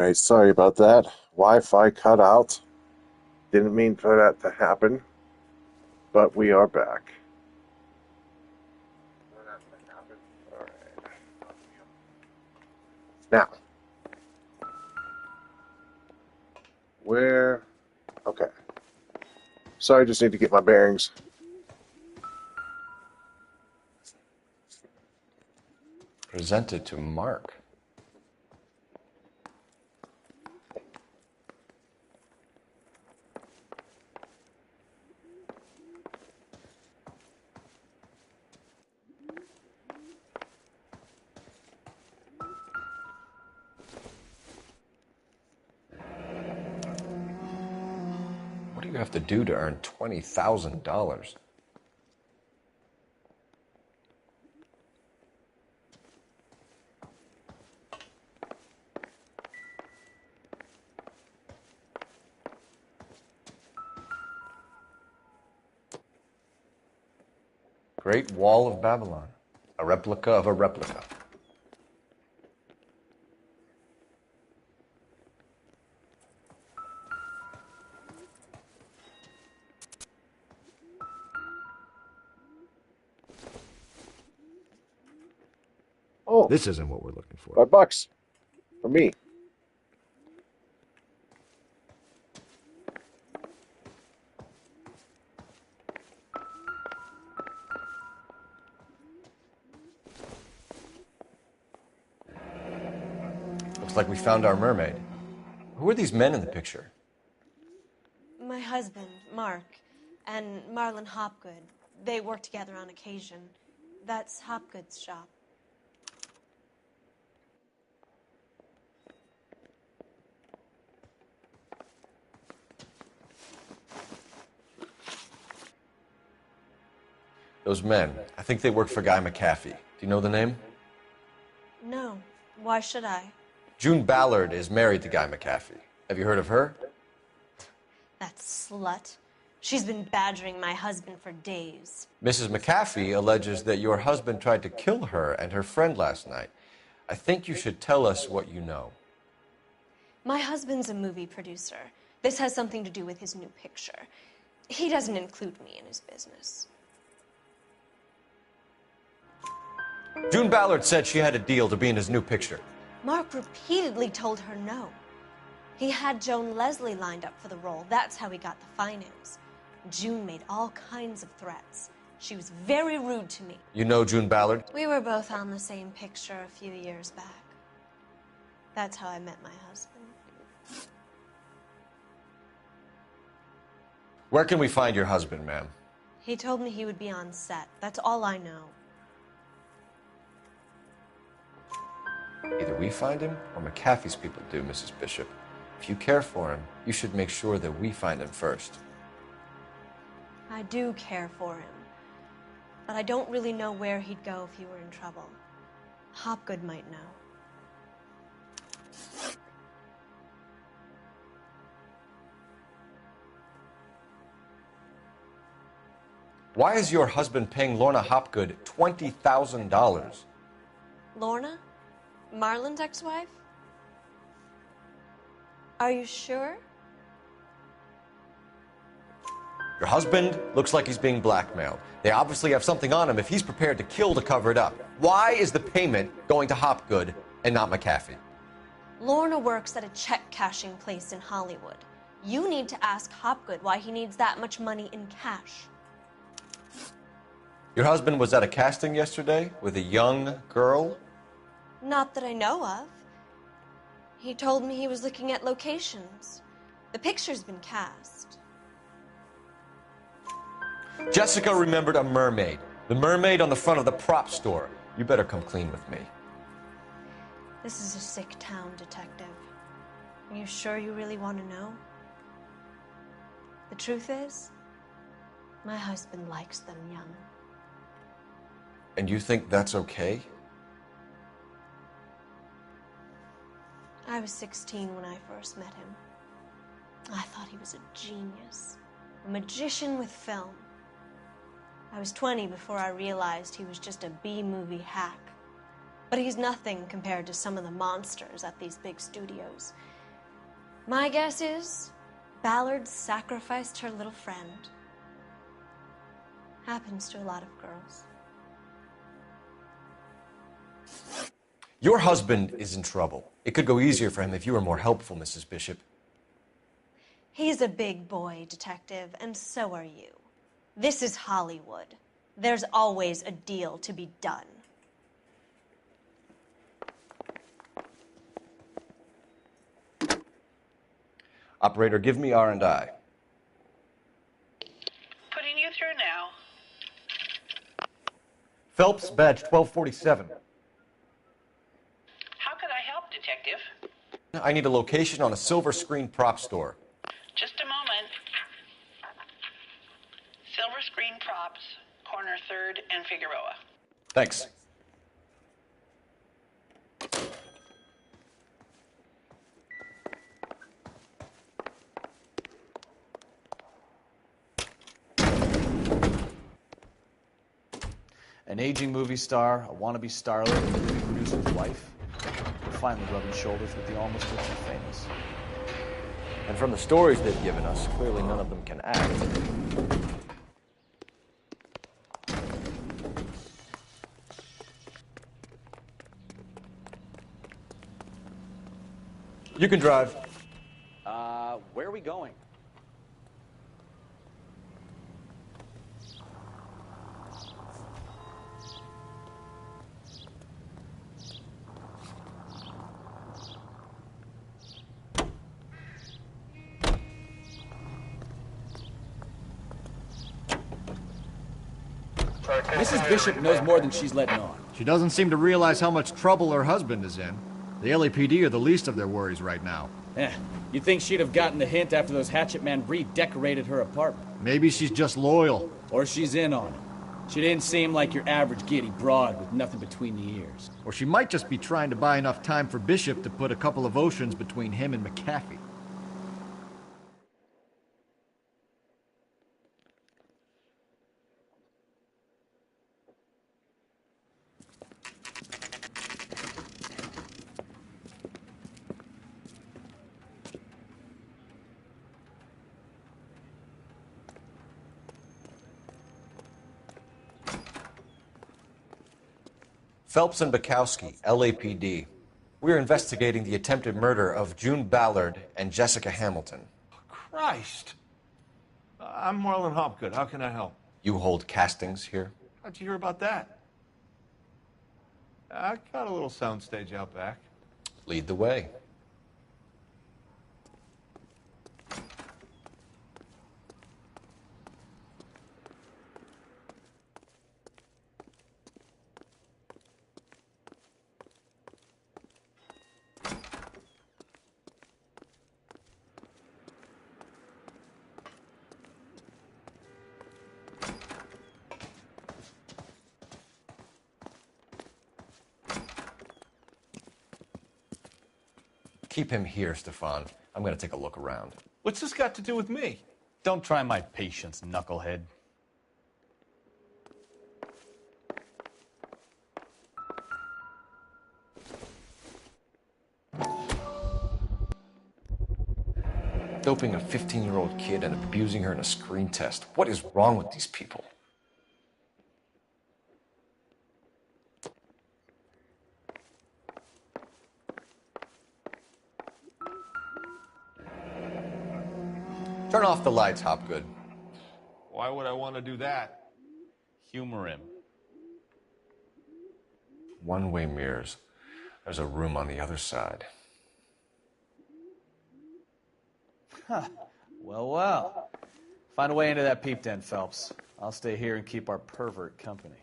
Right, sorry about that. Wi-Fi cut out. Didn't mean for that to happen, but we are back. All right. Now, where? Okay. Sorry, just need to get my bearings. Presented to Mark. What do you have to do to earn $20,000? Great Wall of Babylon. A replica of a replica. Oh, This isn't what we're looking for. $5 for me. Looks like we found our mermaid. Who are these men in the picture? My husband, Mark, and Marlon Hopgood. They work together on occasion. That's Hopgood's shop. Those men, I think they work for Guy McAfee. Do you know the name? No. Why should I? June Ballard is married to Guy McAfee. Have you heard of her? That slut. She's been badgering my husband for days. Mrs. McAfee alleges that your husband tried to kill her and her friend last night. I think you should tell us what you know. My husband's a movie producer. This has something to do with his new picture. He doesn't include me in his business. June Ballard said she had a deal to be in his new picture. Mark repeatedly told her no. He had Joan Leslie lined up for the role. That's how he got the finance. June made all kinds of threats. She was very rude to me. You know June Ballard? We were both on the same picture a few years back. That's how I met my husband. Where can we find your husband, ma'am? He told me he would be on set. That's all I know. Either we find him or McAfee's people do, Mrs. Bishop. If you care for him, you should make sure that we find him first. I do care for him, but I don't really know where he'd go if he were in trouble. Hopgood might know. Why is your husband paying Lorna Hopgood $20,000? Lorna? Marlon's ex-wife? Are you sure? Your husband looks like he's being blackmailed. They obviously have something on him if he's prepared to kill to cover it up. Why is the payment going to Hopgood and not McAfee? Lorna works at a check-cashing place in Hollywood. You need to ask Hopgood why he needs that much money in cash. Your husband was at a casting yesterday with a young girl? Not that I know of. He told me he was looking at locations. The picture's been cast. Jessica remembered a mermaid. The mermaid on the front of the prop store. You better come clean with me. This is a sick town, Detective. Are you sure you really want to know? The truth is, my husband likes them young. And you think that's okay? I was 16 when I first met him. I thought he was a genius, a magician with film. I was 20 before I realized he was just a B-movie hack. But he's nothing compared to some of the monsters at these big studios. My guess is Ballard sacrificed her little friend. Happens to a lot of girls. Your husband is in trouble. It could go easier for him if you were more helpful, Mrs. Bishop. He's a big boy, Detective, and so are you. This is Hollywood. There's always a deal to be done. Operator, give me R&I. Putting you through now. Phelps, badge 1247. How could I help, Detective? I need a location on a silver screen prop store. Just a moment. Silver Screen Props, corner 3rd and Figueroa. Thanks. An aging movie star, a wannabe starlet, and a movie producer's wife. They're finally rubbing shoulders with the almost rich and famous. And from the stories they've given us, clearly none of them can act. You can drive. Where are we going? Mrs. Bishop knows more than she's letting on. She doesn't seem to realize how much trouble her husband is in. The LAPD are the least of their worries right now. You'd think she'd have gotten the hint after those hatchet men redecorated her apartment. Maybe she's just loyal. Or she's in on it. She didn't seem like your average giddy broad with nothing between the ears. Or she might just be trying to buy enough time for Bishop to put a couple of oceans between him and McAfee. Phelps and Bukowski, LAPD. We're investigating the attempted murder of June Ballard and Jessica Hamilton. Christ. I'm Marlon Hopgood. How can I help? You hold castings here? How'd you hear about that? I got a little soundstage out back. Lead the way. Keep him here, Stefan. I'm going to take a look around. What's this got to do with me? Don't try my patience, knucklehead. Doping a 15-year-old kid and abusing her in a screen test. What is wrong with these people? Turn off the lights, Hopgood. Why would I want to do that? Humor him. One-way mirrors. There's a room on the other side. Well. Find a way into that peep den, Phelps. I'll stay here and keep our pervert company.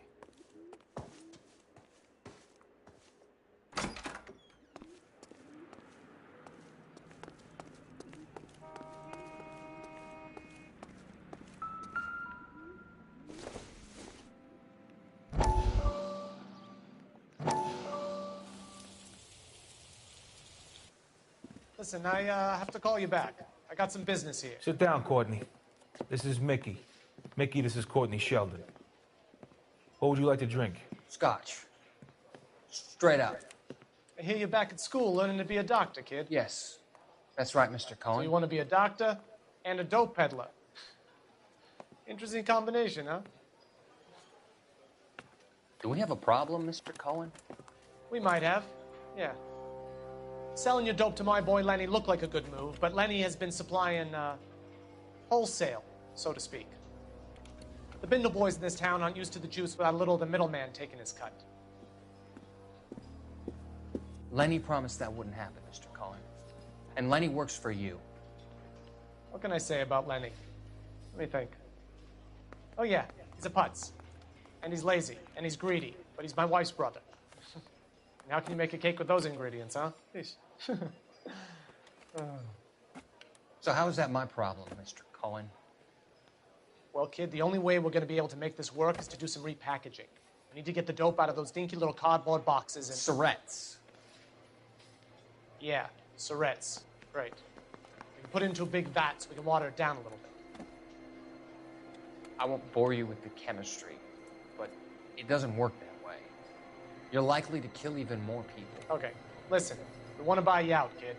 Listen, I have to call you back. I got some business here. Sit down, Courtney. This is Mickey. Mickey, this is Courtney Sheldon. What would you like to drink? Scotch. Straight out. I hear you're back at school learning to be a doctor, kid. Yes. That's right, Mr. So Cohen. you want to be a doctor and a dope peddler. Interesting combination, huh? Do we have a problem, Mr. Cohen? We might have, yeah. Selling your dope to my boy Lenny looked like a good move, but Lenny has been supplying, wholesale, so to speak. The Bindle boys in this town aren't used to the juice without a little of the middleman taking his cut. Lenny promised that wouldn't happen, Mr. Cohen. And Lenny works for you. What can I say about Lenny? Let me think. Oh yeah, he's a putz. And he's lazy, and he's greedy, but he's my wife's brother. And how can you make a cake with those ingredients, huh? Yeesh. So how is that my problem, Mr. Cohen? Well, kid, the only way we're going to be able to make this work is to do some repackaging. We need to get the dope out of those dinky little cardboard boxes and... Surrettes. Yeah, Surrettes. Great. We can put it into a big vat so we can water it down a little bit. I won't bore you with the chemistry, but it doesn't work that way. You're likely to kill even more people. Okay, listen. We want to buy you out, kid.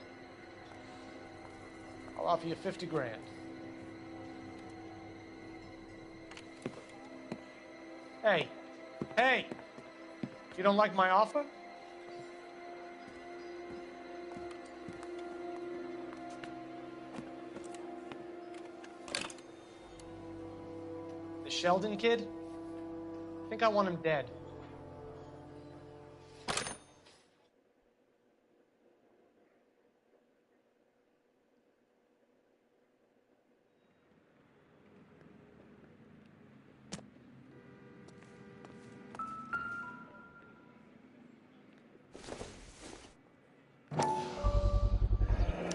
I'll offer you 50 grand. Hey! You don't like my offer? The Sheldon kid? I think I want him dead.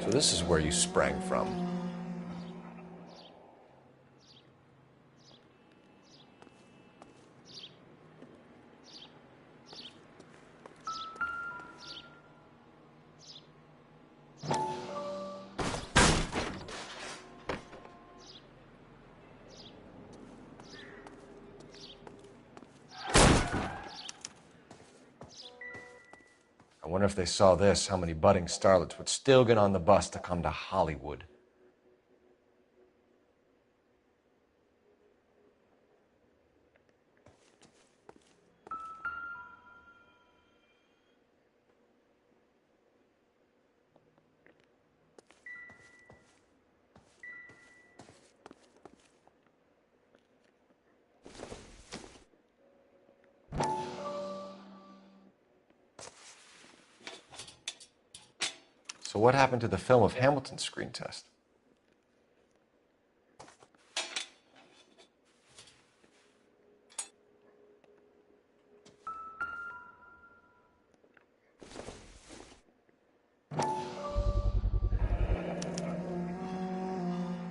So this is where you sprang from. I wonder if they saw this, how many budding starlets would still get on the bus to come to Hollywood. So what happened to the film of Hamilton's screen test?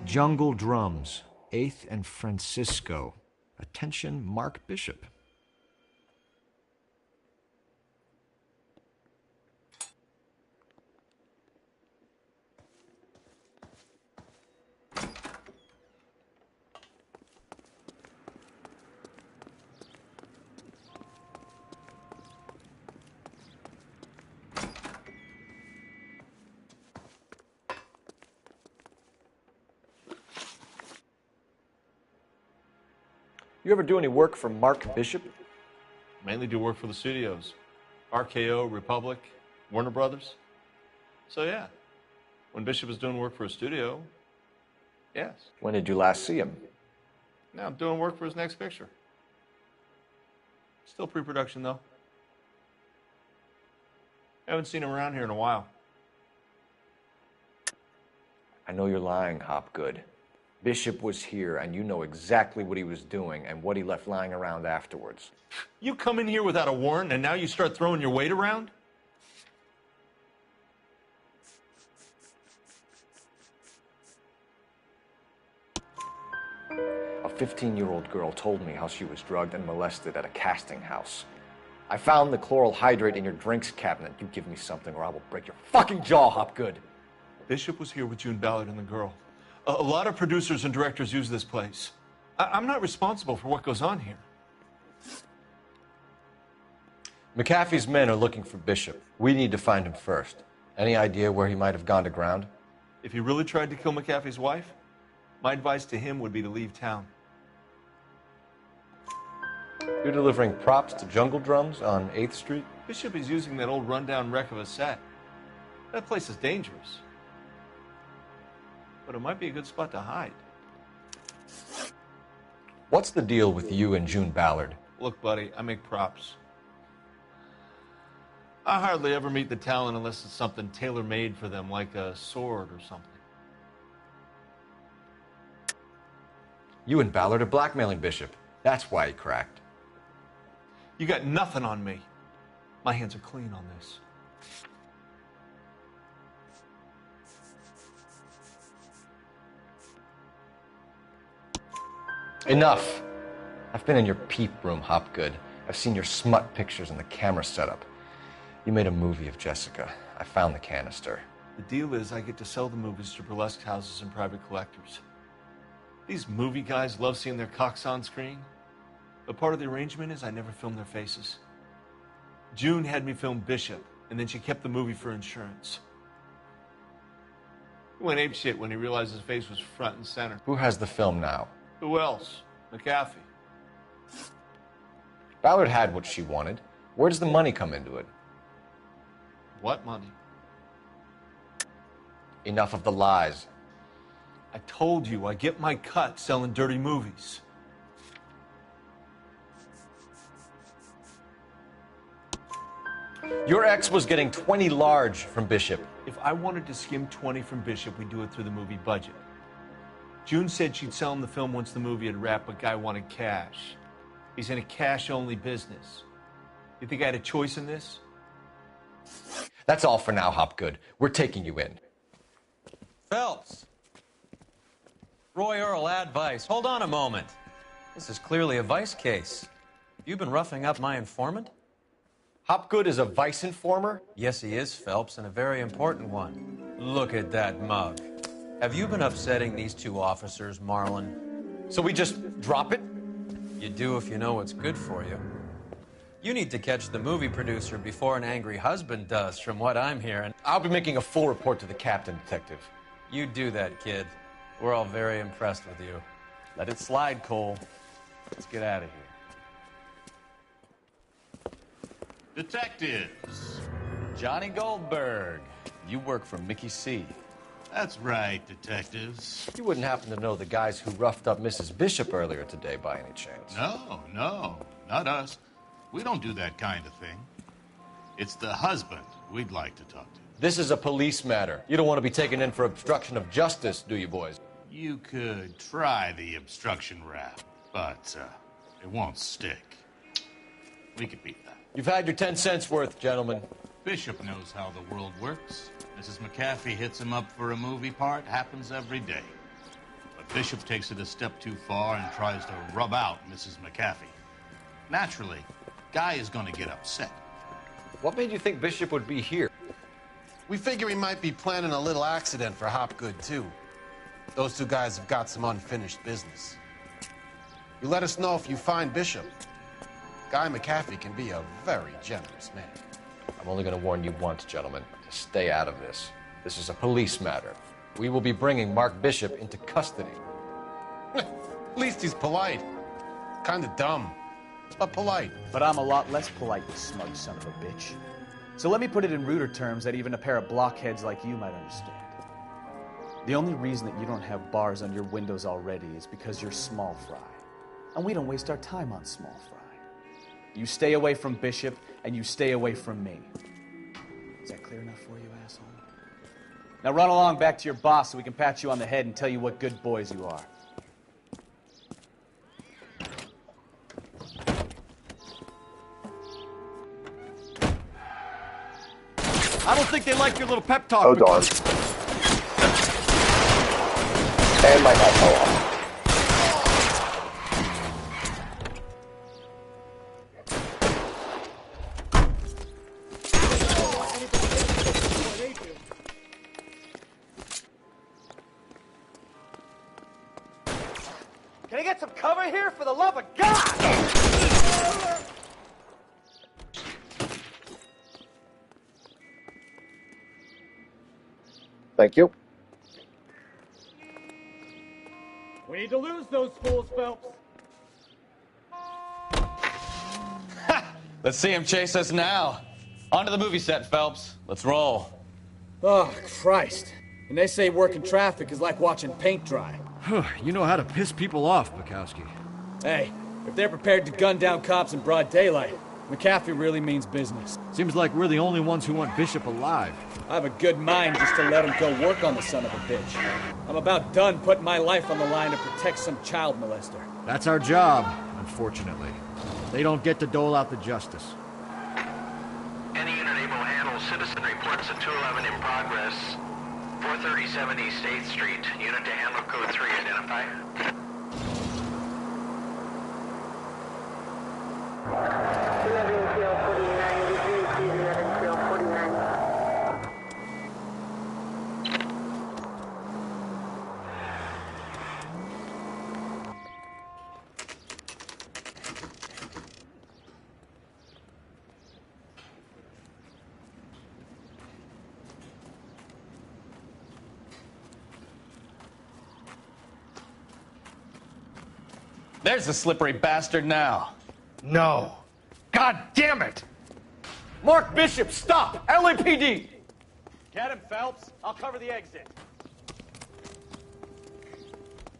Jungle Drums, 8th and Francisco. Attention, Mark Bishop. You ever do any work for Mark Bishop? Mainly do work for the studios. RKO, Republic, Warner Brothers. So yeah, when Bishop was doing work for a studio, yes. When did you last see him? Now I'm doing work for his next picture. Still pre-production though. Haven't seen him around here in a while. I know you're lying, Hopgood. Bishop was here, and you know exactly what he was doing and what he left lying around afterwards. You come in here without a warrant, and now you start throwing your weight around? A 15-year-old girl told me how she was drugged and molested at a casting house. I found the chloral hydrate in your drinks cabinet. You give me something or I will break your fucking jaw, Hopgood. Bishop was here with June Ballard and the girl. A lot of producers and directors use this place. I'm not responsible for what goes on here. McAfee's men are looking for Bishop. We need to find him first. Any idea where he might have gone to ground? If he really tried to kill McAfee's wife, my advice to him would be to leave town. You're delivering props to Jungle Drums on 8th Street? Bishop is using that old rundown wreck of a set. That place is dangerous. But it might be a good spot to hide. What's the deal with you and June Ballard? Look, buddy, I make props. I hardly ever meet the talent unless it's something tailor-made for them, like a sword or something. You and Ballard are blackmailing Bishop. That's why he cracked. You got nothing on me. My hands are clean on this. Enough. I've been in your peep room, Hopgood. I've seen your smut pictures and the camera setup. You made a movie of Jessica. I found the canister. The deal is I get to sell the movies to burlesque houses and private collectors. These movie guys love seeing their cocks on screen. But part of the arrangement is I never film their faces. June had me film Bishop, and then she kept the movie for insurance. He went apeshit when he realized his face was front and center. Who has the film now? Who else? McAfee. Ballard had what she wanted. Where does the money come into it? What money? Enough of the lies. I told you I get my cut selling dirty movies. Your ex was getting 20 large from Bishop. If I wanted to skim 20 from Bishop, we'd do it through the movie budget. June said she'd sell him the film once the movie had wrapped, but Guy wanted cash. He's in a cash-only business. You think I had a choice in this? That's all for now, Hopgood. We're taking you in. Phelps. Roy Earl, advice. Hold on a moment. This is clearly a vice case. You've been roughing up my informant? Hopgood is a vice informer? Yes, he is, Phelps, and a very important one. Look at that mug. Have you been upsetting these two officers, Marlon? So we just drop it? You do if you know what's good for you. You need to catch the movie producer before an angry husband does, from what I'm hearing. I'll be making a full report to the captain, Detective. You do that, kid. We're all very impressed with you. Let it slide, Cole. Let's get out of here. Detectives. Johnny Goldberg. You work for Mickey C. That's right, detectives. You wouldn't happen to know the guys who roughed up Mrs. Bishop earlier today by any chance? No, not us. We don't do that kind of thing. It's the husband we'd like to talk to. This is a police matter. You don't want to be taken in for obstruction of justice, do you, boys? You could try the obstruction rap, but it won't stick. We could beat that. You've had your 10 cents worth, gentlemen. Bishop knows how the world works. Mrs. McAfee hits him up for a movie part. Happens every day. But Bishop takes it a step too far and tries to rub out Mrs. McAfee. Naturally, Guy is going to get upset. What made you think Bishop would be here? We figure he might be planning a little accident for Hopgood, too. Those two guys have got some unfinished business. You let us know if you find Bishop. Guy McAfee can be a very generous man. I'm only going to warn you once, gentlemen, to stay out of this. This is a police matter. We will be bringing Mark Bishop into custody. At least he's polite. Kind of dumb, but polite. But I'm a lot less polite, you smug son of a bitch. So let me put it in ruder terms that even a pair of blockheads like you might understand. The only reason that you don't have bars on your windows already is because you're small fry. And we don't waste our time on small fry. You stay away from Bishop, and you stay away from me. Is that clear enough for you, asshole? Now run along back to your boss so we can pat you on the head and tell you what good boys you are. I don't think they like your little pep talk. Oh, darn. And my hat fell off. Can I get some cover here, for the love of God? Thank you. We need to lose those fools, Phelps. Let's see him chase us now. On to the movie set, Phelps. Let's roll. Oh, Christ. And they say working traffic is like watching paint dry. You know how to piss people off, Bukowski. Hey, if they're prepared to gun down cops in broad daylight, McAfee really means business. Seems like we're the only ones who want Bishop alive. I have a good mind just to let him go work on the son of a bitch. I'm about done putting my life on the line to protect some child molester. That's our job, unfortunately. They don't get to dole out the justice. Any unit able to handle citizen reports at 211 in progress. 437 East 8th Street. Unit to handle code 3 identify. There's the slippery bastard now. No. God damn it! Mark Bishop, stop! LAPD! Get him, Phelps. I'll cover the exit.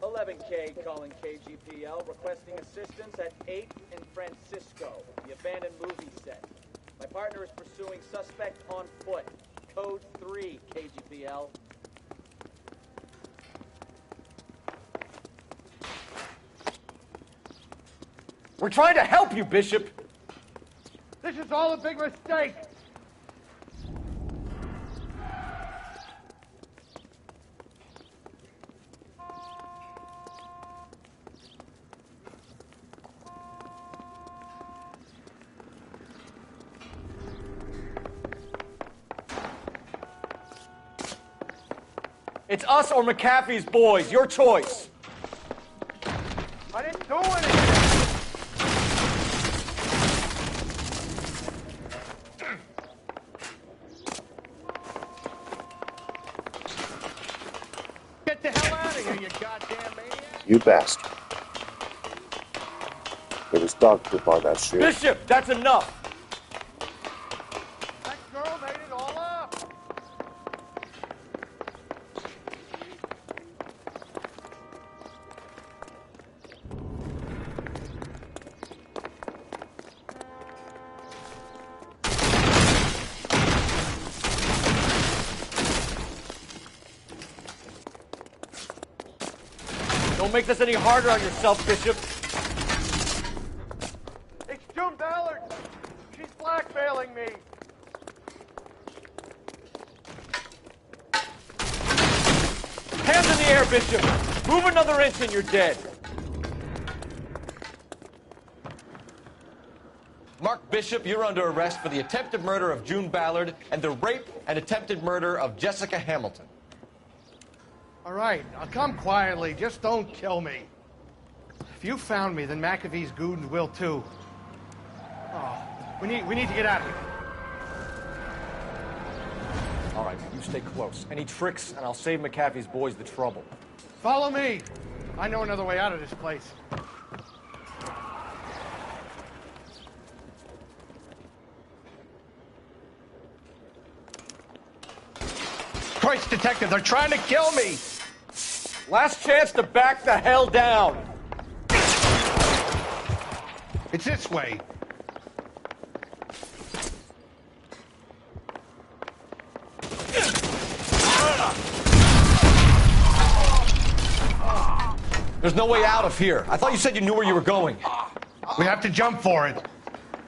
11K calling KGPL, requesting assistance at 8th in Francisco, the abandoned movie set. My partner is pursuing suspect on foot. Code 3, KGPL. We're trying to help you, Bishop! This is all a big mistake! It's us or McAfee's boys. Your choice. I didn't do anything! Get the hell out of here, you goddamn maniac! You bastard. There was dog poop on that shoe. Bishop, that's enough! That girl made it all up! Don't make this any harder on yourself, Bishop. It's June Ballard! She's blackmailing me! Hands in the air, Bishop! Move another inch and you're dead. Mark Bishop, you're under arrest for the attempted murder of June Ballard and the rape and attempted murder of Jessica Hamilton. All right, I'll come quietly. Just don't kill me. If you found me, then McAfee's goons will too. Oh, we need to get out of here. All right, you stay close. Any tricks, and I'll save McAfee's boys the trouble. Follow me. I know another way out of this place. Christ, detective, they're trying to kill me! Last chance to back the hell down! It's this way. There's no way out of here. I thought you said you knew where you were going. We have to jump for it.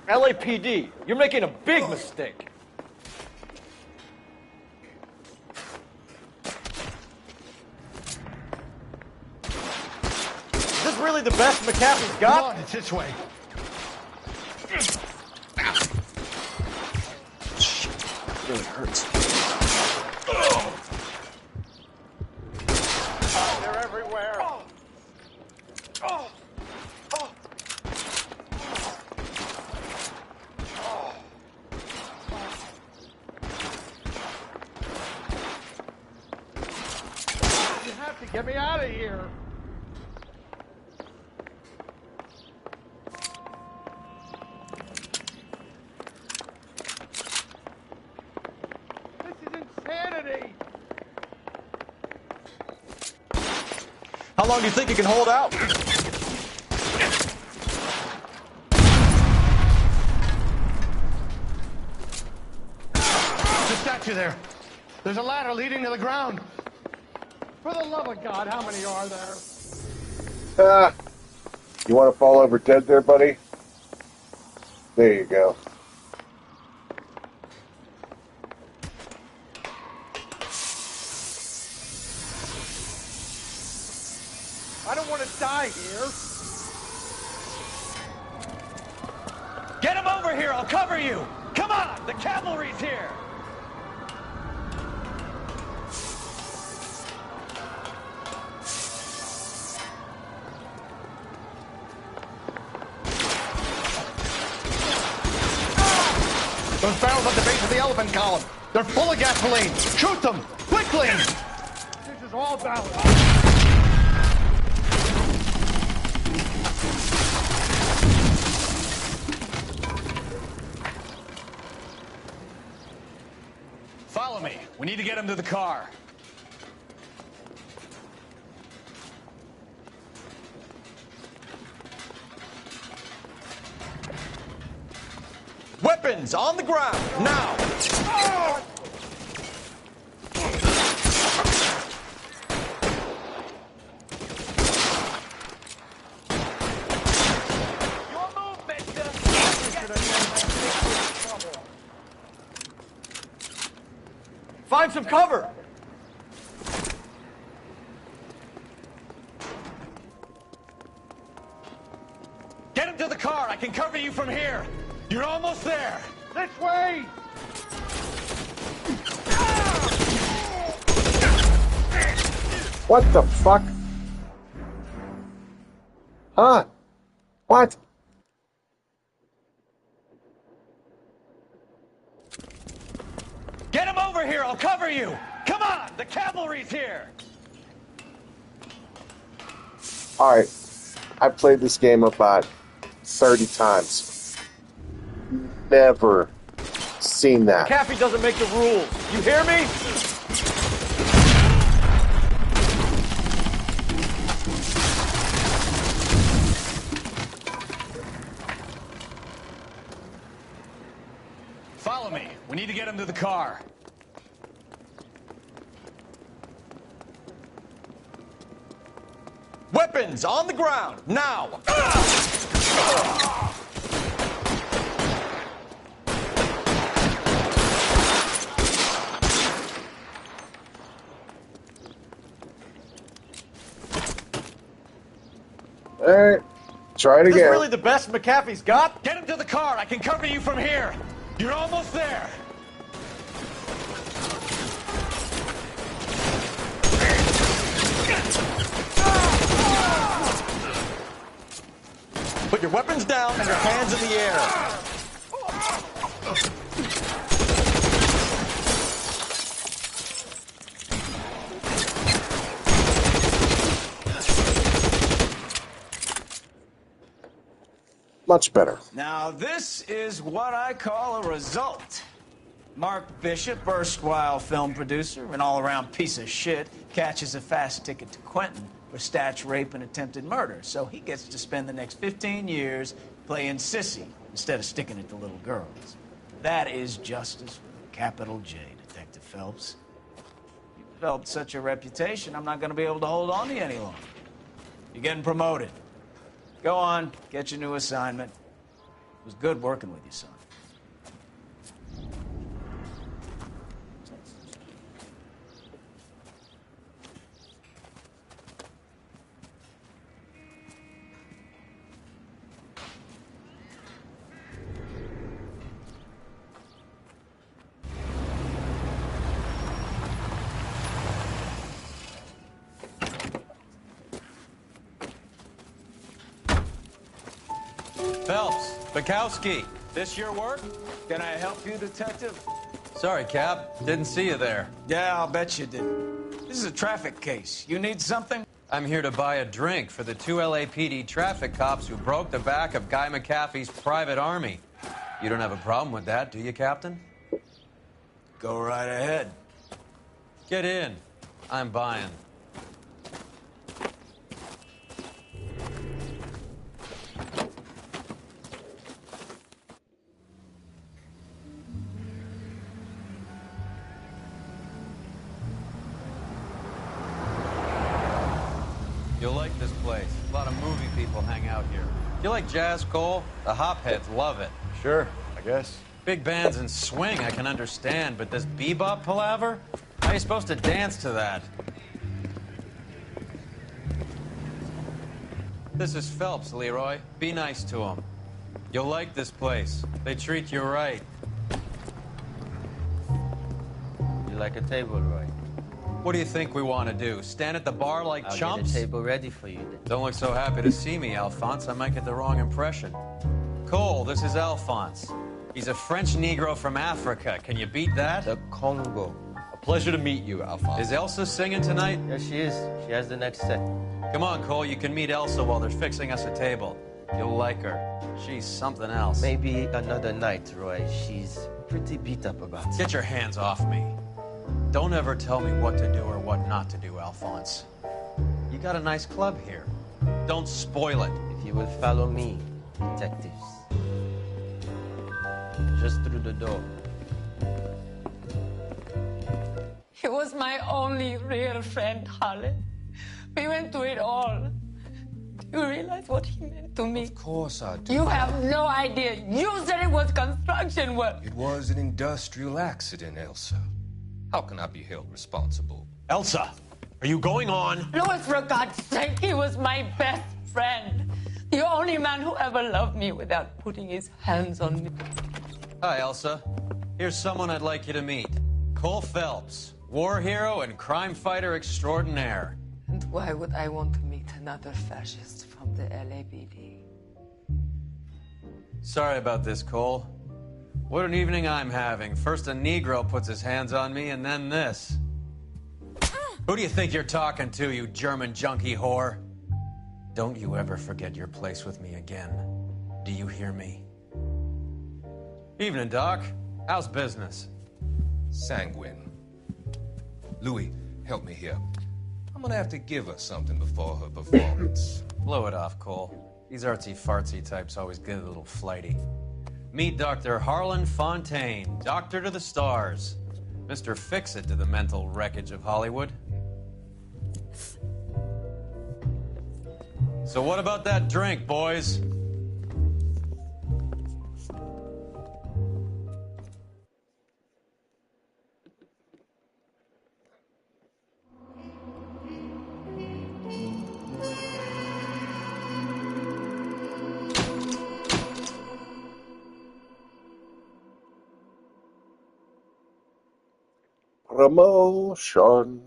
LAPD, you're making a big mistake. Is this really the best McAfee's got? Come on, it's this way. It really hurts. They're everywhere. You have to get me out of here. How long do you think you can hold out? The statue there. There's a ladder leading to the ground. For the love of God, how many are there? You want to fall over dead there, buddy? There you go. I don't want to die here. Get him over here, I'll cover you! Come on, the cavalry's here! Those barrels at the base of the elephant column. They're full of gasoline. Shoot them! Quickly! This is all balance. Follow me. We need to get him to the car. Weapons on the ground, now! Your move, mister! Find some cover! Get him to the car. I can cover you from here. You're almost there. This way! What the fuck? Huh? What? Get him over here. I'll cover you. Come on. The cavalry's here. Alright. I've played this game about 30 times. Never seen that. McAfee doesn't make the rules. You hear me? Follow me. We need to get him to the car. Weapons on the ground, now! Alright. Try it Is this again. really the best McAfee's got? Get him to the car. I can cover you from here. You're almost there. Put your weapons down and your hands in the air. Much better. Now, this is what I call a result. Mark Bishop, erstwhile film producer, an all-around piece of shit, catches a fast ticket to Quentin for statch, rape, and attempted murder. So he gets to spend the next 15 years playing sissy instead of sticking it to little girls. That is justice with a capital J, Detective Phelps. You've developed such a reputation, I'm not going to be able to hold on to you any longer. You're getting promoted. Go on, get your new assignment. It was good working with you, son. Phelps, Bukowski, this your work? Can I help you, Detective? Sorry, Cap. Didn't see you there. Yeah, I'll bet you didn't. This is a traffic case. You need something? I'm here to buy a drink for the 2 LAPD traffic cops who broke the back of Guy McAfee's private army. You don't have a problem with that, do you, Captain? Go right ahead. Get in. I'm buying. You'll like this place. A lot of movie people hang out here. Do you like jazz, Cole? The hopheads love it. Sure, I guess. Big bands and swing I can understand, but this bebop palaver? How are you supposed to dance to that? This is Phelps, Leroy. Be nice to him. You'll like this place. They treat you right. You like a table, Roy? What do you think we want to do? Stand at the bar like I'll chumps? get a table ready for you then. Don't look so happy to see me, Alphonse. I might get the wrong impression. Cole, this is Alphonse. He's a French Negro from Africa. Can you beat that? The Congo. A pleasure to meet you, Alphonse. Is Elsa singing tonight? Yes, she is. She has the next set. Come on, Cole. You can meet Elsa while they're fixing us a table. You'll like her. She's something else. Maybe another night, Roy. She's pretty beat up about it. Get your hands off me. Don't ever tell me what to do or what not to do, Alphonse. You got a nice club here. Don't spoil it. If you will follow me, detectives. Just through the door. He was my only real friend, Harlan. We went through it all. Do you realize what he meant to me? Of course I do. You have no idea. You said it was construction work. It was an industrial accident, Elsa. How can I be held responsible? Elsa, are you going on? Louis, for God's sake, he was my best friend. The only man who ever loved me without putting his hands on me. Hi, Elsa. Here's someone I'd like you to meet. Cole Phelps, war hero and crime fighter extraordinaire. And why would I want to meet another fascist from the LAPD? Sorry about this, Cole. What an evening I'm having. First a Negro puts his hands on me, and then this. Who do you think you're talking to, you German junkie whore? Don't you ever forget your place with me again. Do you hear me? Evening, Doc. How's business? Sanguine. Louis, help me here. I'm gonna have to give her something before her performance. Blow it off, Cole. These artsy-fartsy types always get a little flighty. Meet Dr. Harlan Fontaine, doctor to the stars. Mr. Fix-It to the mental wreckage of Hollywood. So what about that drink, boys? Promotion.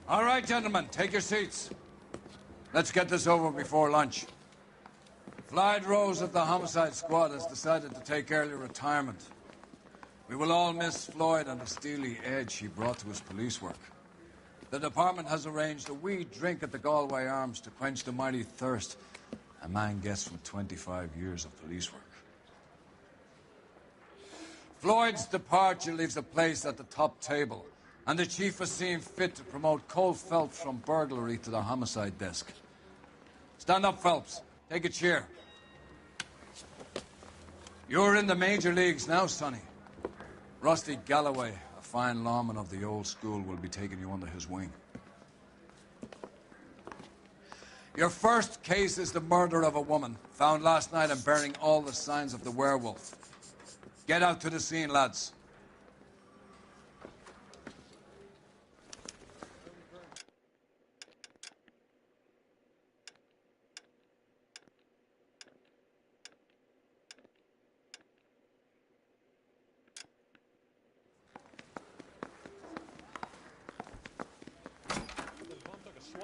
All right, gentlemen, take your seats. Let's get this over before lunch. Floyd Rose of the Homicide Squad has decided to take early retirement. We will all miss Floyd and the steely edge he brought to his police work. The department has arranged a wee drink at the Galway Arms to quench the mighty thirst a man gets from 25 years of police work. Floyd's departure leaves a place at the top table, and the chief has seen fit to promote Cole Phelps from burglary to the homicide desk. Stand up, Phelps. Take a chair. You're in the major leagues now, Sonny. Rusty Galloway, a fine lawman of the old school, will be taking you under his wing. Your first case is the murder of a woman, found last night and bearing all the signs of the werewolf. Get out to the scene, lads.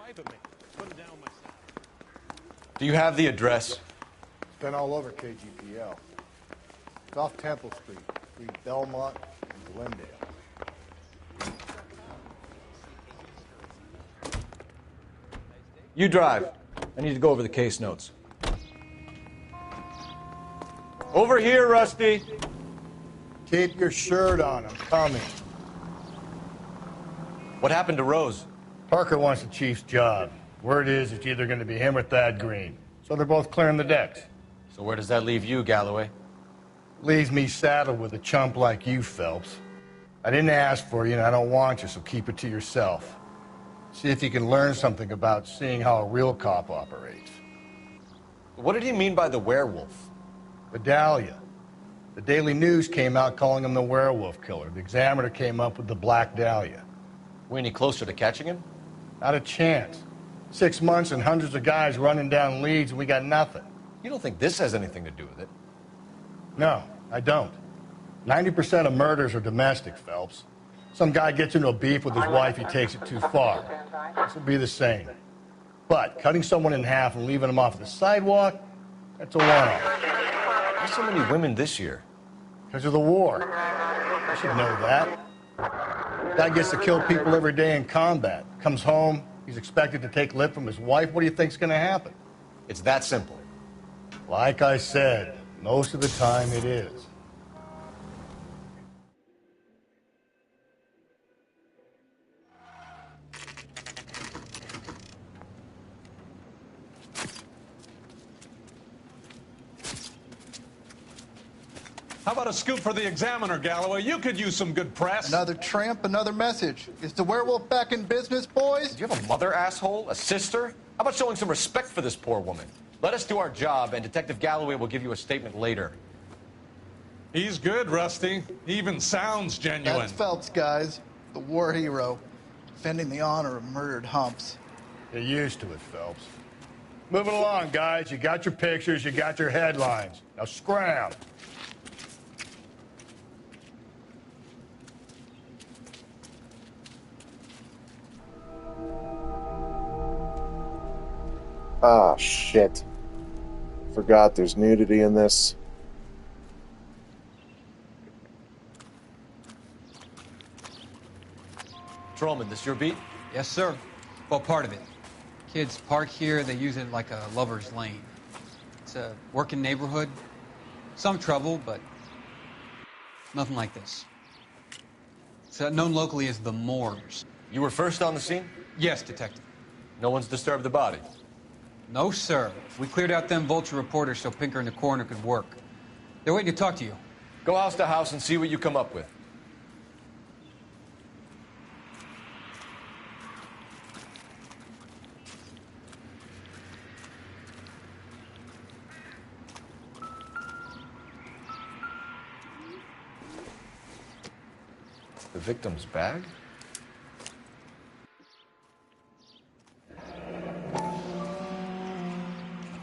driving me. Putting down myself. Do you have the address? It's been all over KGPL. It's off Temple Street, between Belmont and Glendale. You drive. I need to go over the case notes. Over here, Rusty. Keep your shirt on. I'm coming. What happened to Rose? Parker wants the chief's job. Word is it's either going to be him or Thad Green. So they're both clearing the decks. So where does that leave you, Galloway? Leaves me saddled with a chump like you, Phelps. I didn't ask for you, and I don't want you, so keep it to yourself. See if you can learn something about seeing how a real cop operates. What did he mean by the werewolf? Vidalia. The Daily News came out calling him the werewolf killer. The Examiner came up with the Black Dahlia. We any closer to catching him? Not a chance. 6 months and hundreds of guys running down leads, and we got nothing. You don't think this has anything to do with it? No, I don't. 90% of murders are domestic, Phelps. Some guy gets into a beef with his wife, he takes it too far. This will be the same. But cutting someone in half and leaving them off the sidewalk, that's a one-off. Why so many women this year? Because of the war. You should know that. Guy gets to kill people every day in combat. Comes home, he's expected to take lip from his wife. What do you think's going to happen? It's that simple. Like I said, most of the time it is. How about a scoop for the Examiner, Galloway? You could use some good press. Another tramp, another message. Is the werewolf back in business, boys? Do you have a mother, asshole? A sister? How about showing some respect for this poor woman? Let us do our job, and Detective Galloway will give you a statement later. He's good, Rusty. He even sounds genuine. That's Phelps, guys. The war hero. Defending the honor of murdered humps. Get used to it, Phelps. Moving along, guys. You got your pictures, you got your headlines. Now scram. Ah, shit. Forgot there's nudity in this. Trollman, this your beat? Yes, sir. Well, part of it. Kids park here, they use it like a lover's lane. It's a working neighborhood. Some trouble, but nothing like this. It's known locally as the Moors. You were first on the scene? Yes, Detective. No one's disturbed the body? No, sir. We cleared out them vulture reporters so Pinker and the coroner could work. They're waiting to talk to you. Go house to house and see what you come up with. The victim's bag?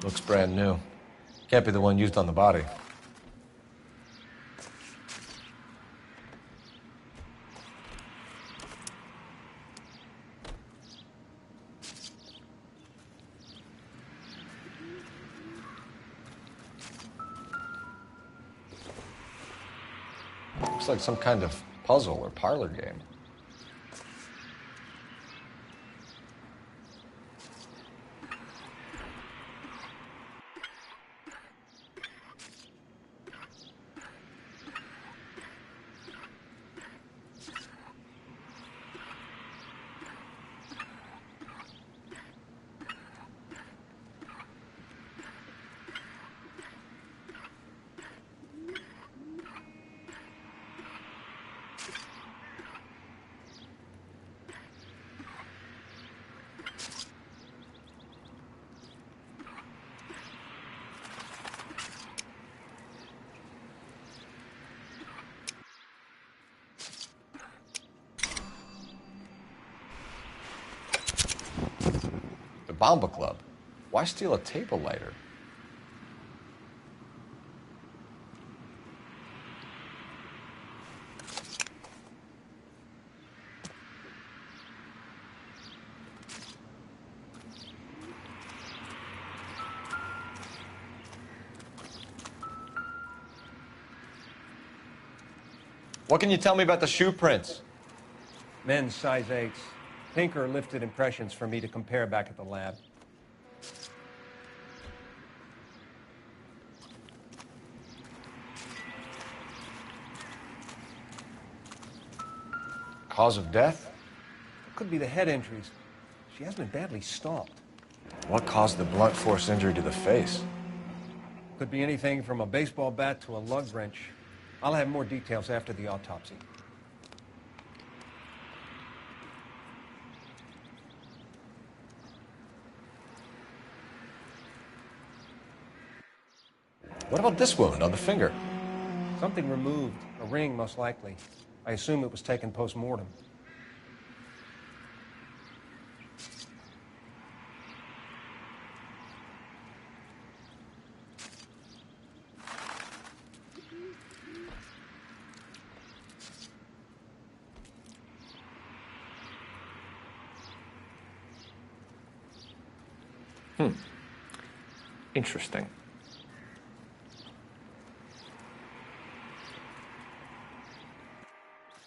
Looks brand new. Can't be the one used on the body. Looks like some kind of puzzle or parlor game. Bomba Club. Why steal a table lighter? What can you tell me about the shoe prints? Men's size 8s. Pinker lifted impressions for me to compare back at the lab. Cause of death? Could be the head injuries. She has been badly stalked. What caused the blunt force injury to the face? Could be anything from a baseball bat to a lug wrench. I'll have more details after the autopsy. What about this wound on the finger? Something removed. A ring, most likely. I assume it was taken post-mortem. Interesting.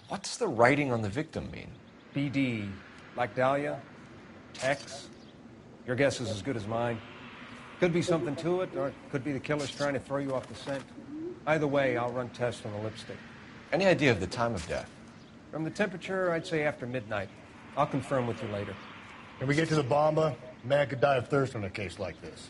What does the writing on the victim mean? BD, like Dahlia, X. Your guess is as good as mine. Could be something to it, or it could be the killer's trying to throw you off the scent. Either way, I'll run tests on the lipstick. Any idea of the time of death? From the temperature, I'd say after midnight. I'll confirm with you later. Can we get to the bomba? A man could die of thirst on a case like this.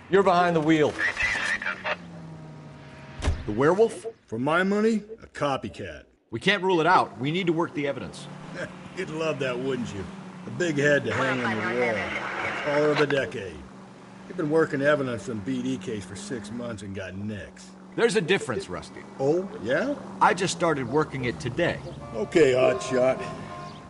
You're behind the wheel. The werewolf? For my money, a copycat. We can't rule it out. We need to work the evidence. You'd love that, wouldn't you? A big head to hang on the wall. Caller of the decade. You've been working evidence on BD case for 6 months and got nicks. There's a difference, Rusty. Oh, yeah? I just started working it today. Okay, Oddshot.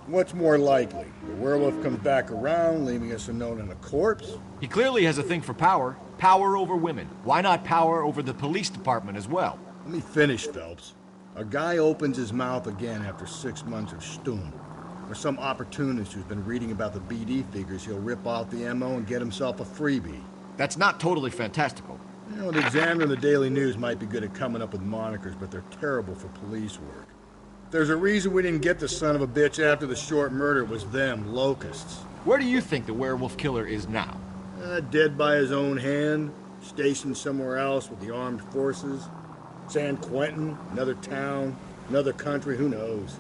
What's more likely? The werewolf comes back around, leaving us unknown in a corpse? He clearly has a thing for power. Power over women. Why not power over the police department as well? Let me finish, Phelps. A guy opens his mouth again after 6 months of stewing. Or some opportunist who's been reading about the BD figures he'll rip off the MO and get himself a freebie. That's not totally fantastical. You know, the Examiner and the Daily News might be good at coming up with monikers, but they're terrible for police work. There's a reason we didn't get the son of a bitch after the short murder. It was them, locusts. Where do you think the werewolf killer is now? Dead by his own hand, stationed somewhere else with the armed forces. San Quentin, another town, another country, who knows?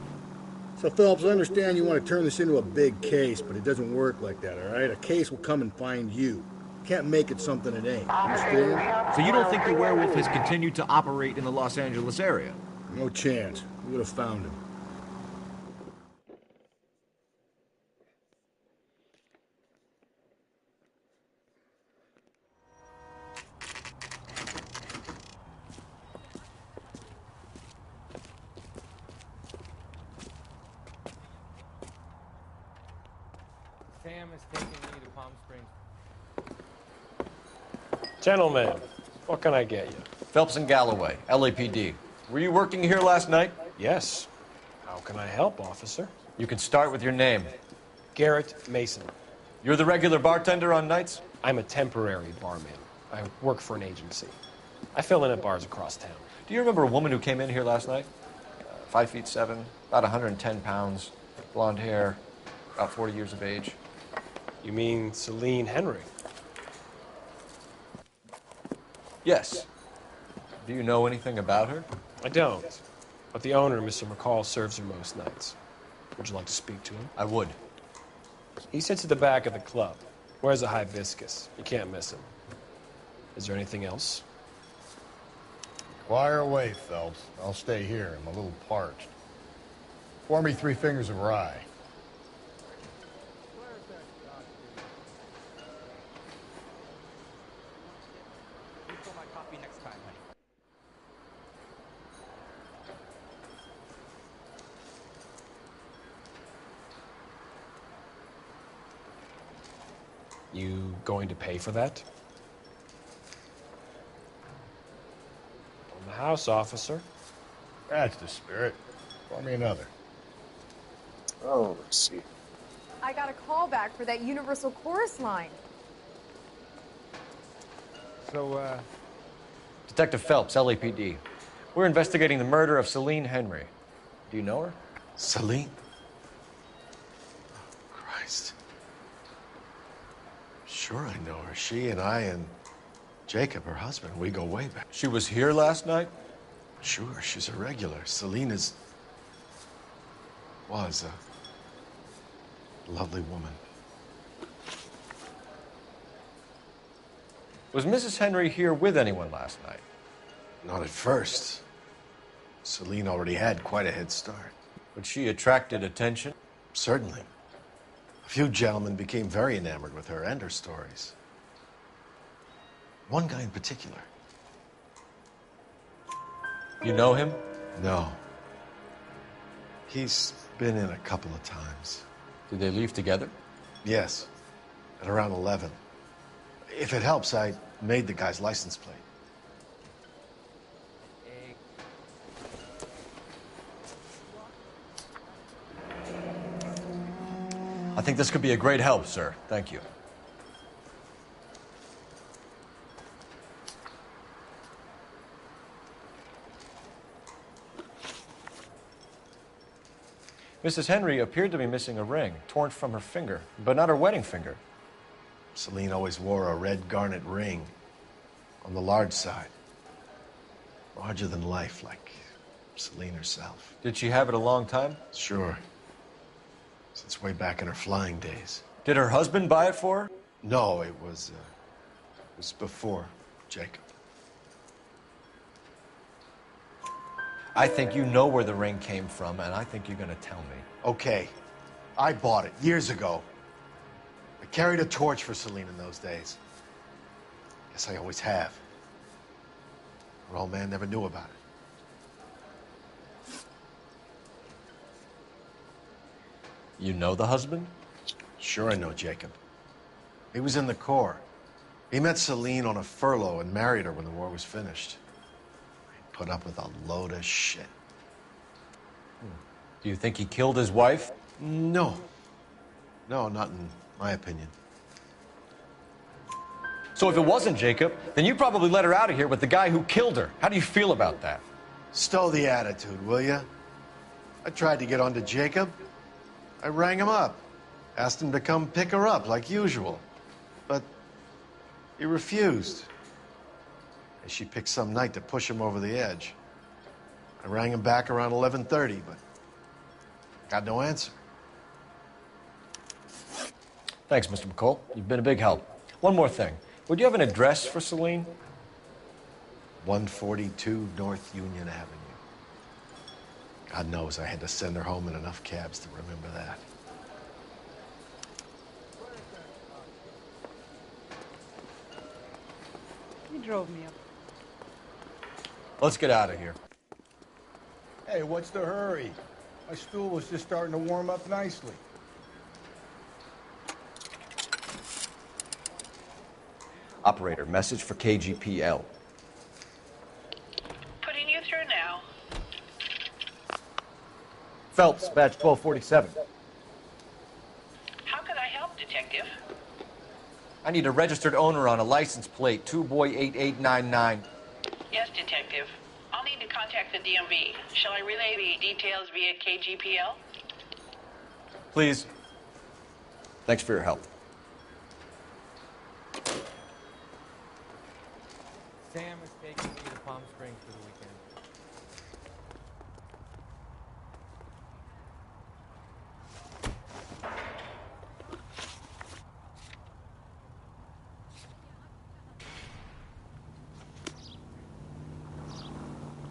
So, Phelps, I understand you want to turn this into a big case, but it doesn't work like that, all right? A case will come and find you. Can't make it something it ain't. Understand? So you don't think the werewolf has continued to operate in the Los Angeles area? No chance. We would have found him. Sam is taking me to Palm Springs. Gentlemen, what can I get you? Phelps and Galloway, LAPD. Were you working here last night? Yes. How can I help, officer? You can start with your name. Garrett Mason. You're the regular bartender on nights? I'm a temporary barman. I work for an agency. I fill in at bars across town. Do you remember a woman who came in here last night? 5'7", about 110 pounds, blonde hair, about 40 years of age. You mean Celine Henry? Yes. Do you know anything about her? I don't. But the owner, Mr. McCall, serves her most nights. Would you like to speak to him? I would. He sits at the back of the club. Wears a hibiscus. You can't miss him. Is there anything else? Fire away, Phelps. I'll stay here. I'm a little parched. Pour me 3 fingers of rye. You going to pay for that? On the house, officer. That's the spirit. Call me another. Oh, let's see. I got a call back for that Universal Chorus line. So, Detective Phelps, LAPD. We're investigating the murder of Celine Henry. Do you know her? Celine? Oh, Christ. Sure I know her. She and I and Jacob, her husband, we go way back. She was here last night? Sure, she's a regular. Celine was a lovely woman. Was Mrs. Henry here with anyone last night? Not at first. Celine already had quite a head start. But she attracted attention? Certainly. A few gentlemen became very enamored with her and her stories. One guy in particular. You know him? No. He's been in a couple of times. Did they leave together? Yes. At around 11. If it helps, I made the guy's license plate. I think this could be a great help, sir. Thank you. Mrs. Henry appeared to be missing a ring, torn from her finger, but not her wedding finger. Celine always wore a red garnet ring on the large side. Larger than life, like Celine herself. Did she have it a long time? Sure. Since way back in her flying days. Did her husband buy it for her? No, it was before Jacob. I think you know where the ring came from, and I think you're going to tell me. Okay. I bought it years ago. I carried a torch for Celine in those days. Guess I always have. Her old man never knew about it. You know the husband? Sure I know Jacob. He was in the Corps. He met Celine on a furlough and married her when the war was finished. He put up with a load of shit. Do you think he killed his wife? No. No, not in my opinion. So if it wasn't Jacob, then you probably let her out of here with the guy who killed her. How do you feel about that? Stow the attitude, will ya? I tried to get onto Jacob. I rang him up. Asked him to come pick her up, like usual. But he refused. And she picked some night to push him over the edge. I rang him back around 11:30, but got no answer. Thanks, Mr. McCall. You've been a big help. One more thing. Would you have an address for Celine? 142 North Union Avenue. God knows I had to send her home in enough cabs to remember that. You drove me up. Let's get out of here. Hey, what's the hurry? My stool was just starting to warm up nicely. Operator, message for KGPL. Putting you through now. Phelps, badge 1247. How could I help, Detective? I need a registered owner on a license plate, 2boy8899. Yes, Detective. I'll need to contact the DMV. Shall I relay the details via KGPL? Please. Thanks for your help. Sam is taking me to Palm Springs for the weekend.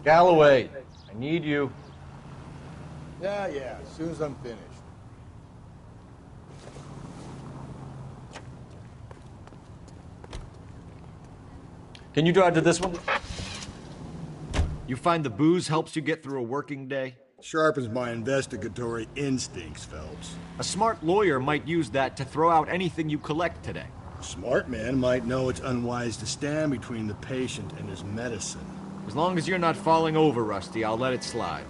Galloway, I need you. Yeah, as soon as I'm finished. Can you drive to this one? You find the booze helps you get through a working day? Sharpens my investigatory instincts, Phelps. A smart lawyer might use that to throw out anything you collect today. A smart man might know it's unwise to stand between the patient and his medicine. As long as you're not falling over, Rusty, I'll let it slide.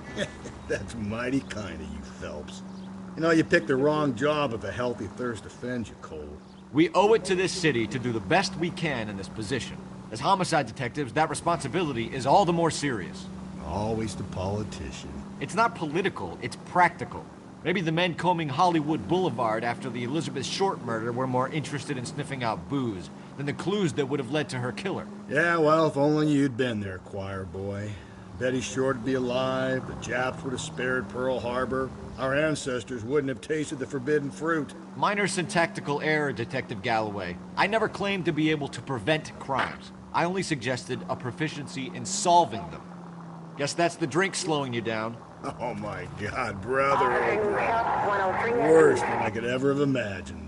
That's mighty kind of you, Phelps. You know, you picked the wrong job if a healthy thirst offends you, Cole. We owe it to this city to do the best we can in this position. As homicide detectives, that responsibility is all the more serious. Always the politician. It's not political, it's practical. Maybe the men combing Hollywood Boulevard after the Elizabeth Short murder were more interested in sniffing out booze than the clues that would have led to her killer. Yeah, well, if only you'd been there, choir boy. Betty Short would be alive, the Japs would have spared Pearl Harbor, our ancestors wouldn't have tasted the forbidden fruit. Minor syntactical error, Detective Galloway. I never claimed to be able to prevent crimes. I only suggested a proficiency in solving them. Guess that's the drink slowing you down. Oh my God, brother, oh brother. Worse than I could ever have imagined.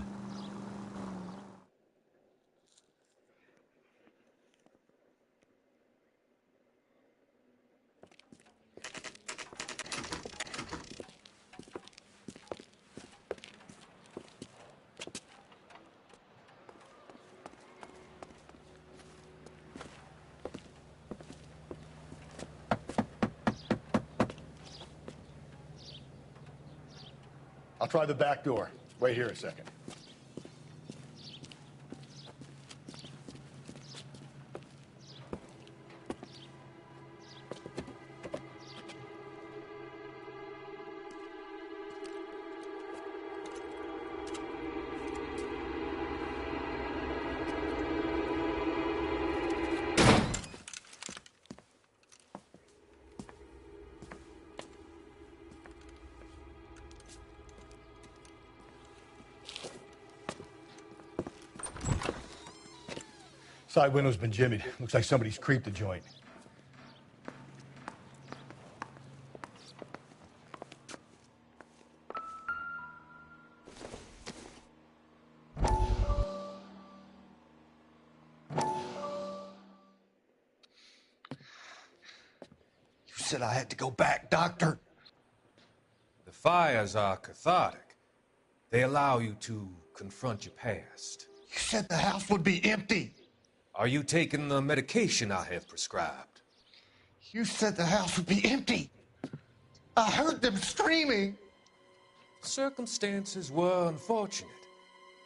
I'll try the back door. Wait here a second. Side window's been jimmied. Looks like somebody's creeped the joint. You said I had to go back, Doctor. The fires are cathartic. They allow you to confront your past. You said the house would be empty. Are you taking the medication I have prescribed? You said the house would be empty. I heard them screaming. Circumstances were unfortunate.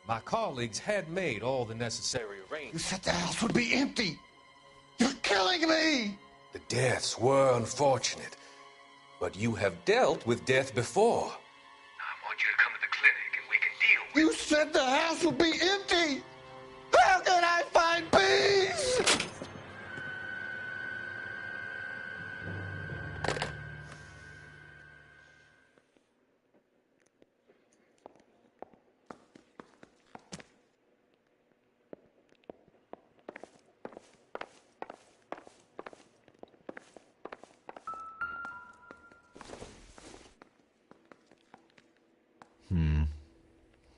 My colleagues had made all the necessary You arrangements. said the house would be empty. You're killing me. The deaths were unfortunate, but you have dealt with death before. I want you to come to the clinic and we can deal with it. You said the house would be empty. How can I find peace?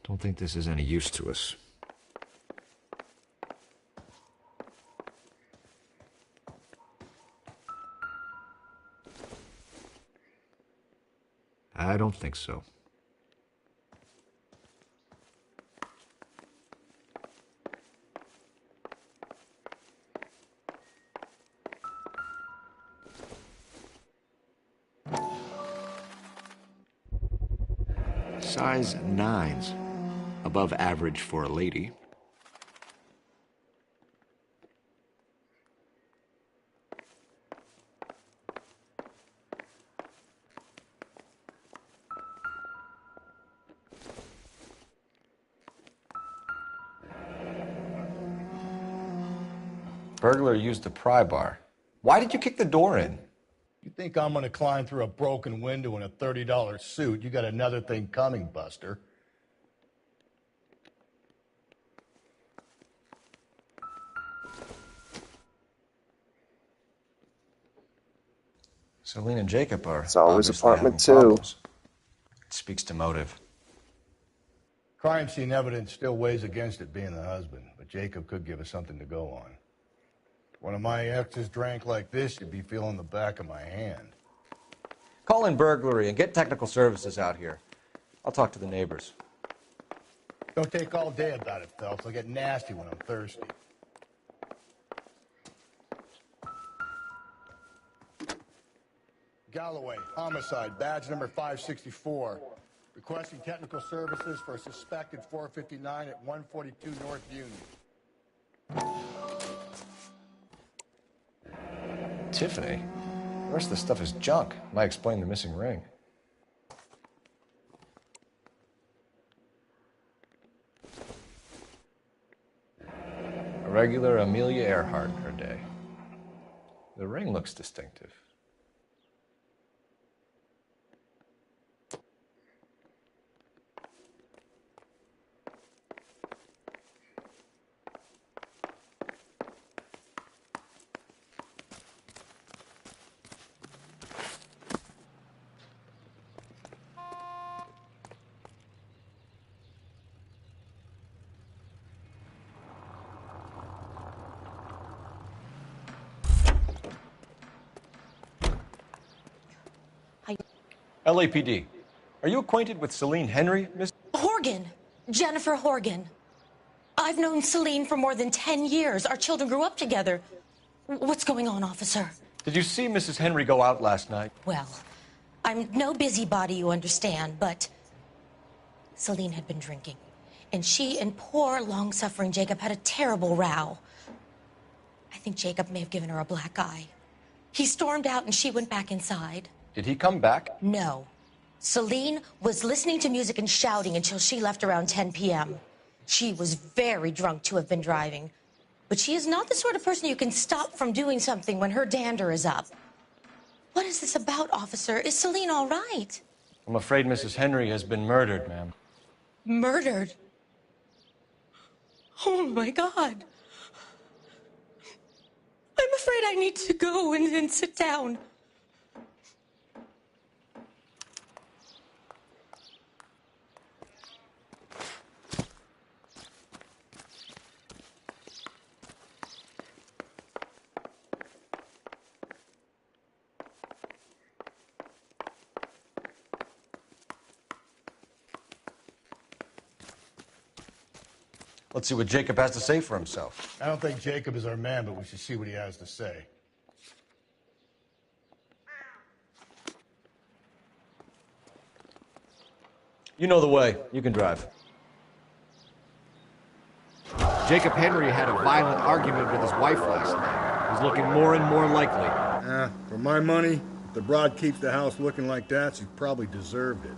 Don't think this is any use to us. I don't think so. Size 9s. Above average for a lady. Burglar used the pry bar. Why did you kick the door in? You think I'm gonna climb through a broken window in a $30 suit? You got another thing coming, Buster. Celine and Jacob are. It's always obviously apartment having 2. problems. It speaks to motive. Crime scene evidence still weighs against it being the husband, but Jacob could give us something to go on. If one of my exes drank like this, you'd be feeling the back of my hand. Call in burglary and get technical services out here. I'll talk to the neighbors. Don't take all day about it, Phelps. I'll get nasty when I'm thirsty. Galloway, homicide, badge number 564. Requesting technical services for a suspected 459 at 142 North Union. Tiffany? The rest of the stuff is junk. Might explain the missing ring. A regular Amelia Earhart in her day. The ring looks distinctive. LAPD. Are you acquainted with Celine Henry, Miss? Horgan. Jennifer Horgan. I've known Celine for more than 10 years. Our children grew up together. What's going on, officer? Did you see Mrs. Henry go out last night? Well, I'm no busybody, you understand, but Celine had been drinking. And she and poor, long-suffering Jacob had a terrible row. I think Jacob may have given her a black eye. He stormed out and she went back inside. Did he come back? No. Celine was listening to music and shouting until she left around 10 p.m. She was very drunk to have been driving. But she is not the sort of person you can stop from doing something when her dander is up. What is this about, officer? Is Celine all right? I'm afraid Mrs. Henry has been murdered, ma'am. Murdered? Oh, my God. I'm afraid I need to go and sit down. Let's see what Jacob has to say for himself. I don't think Jacob is our man, but we should see what he has to say. You know the way. You can drive. Jacob Henry had a violent argument with his wife last night. He's looking more and more likely. For my money, if the broad keeps the house looking like that, she's probably deserved it.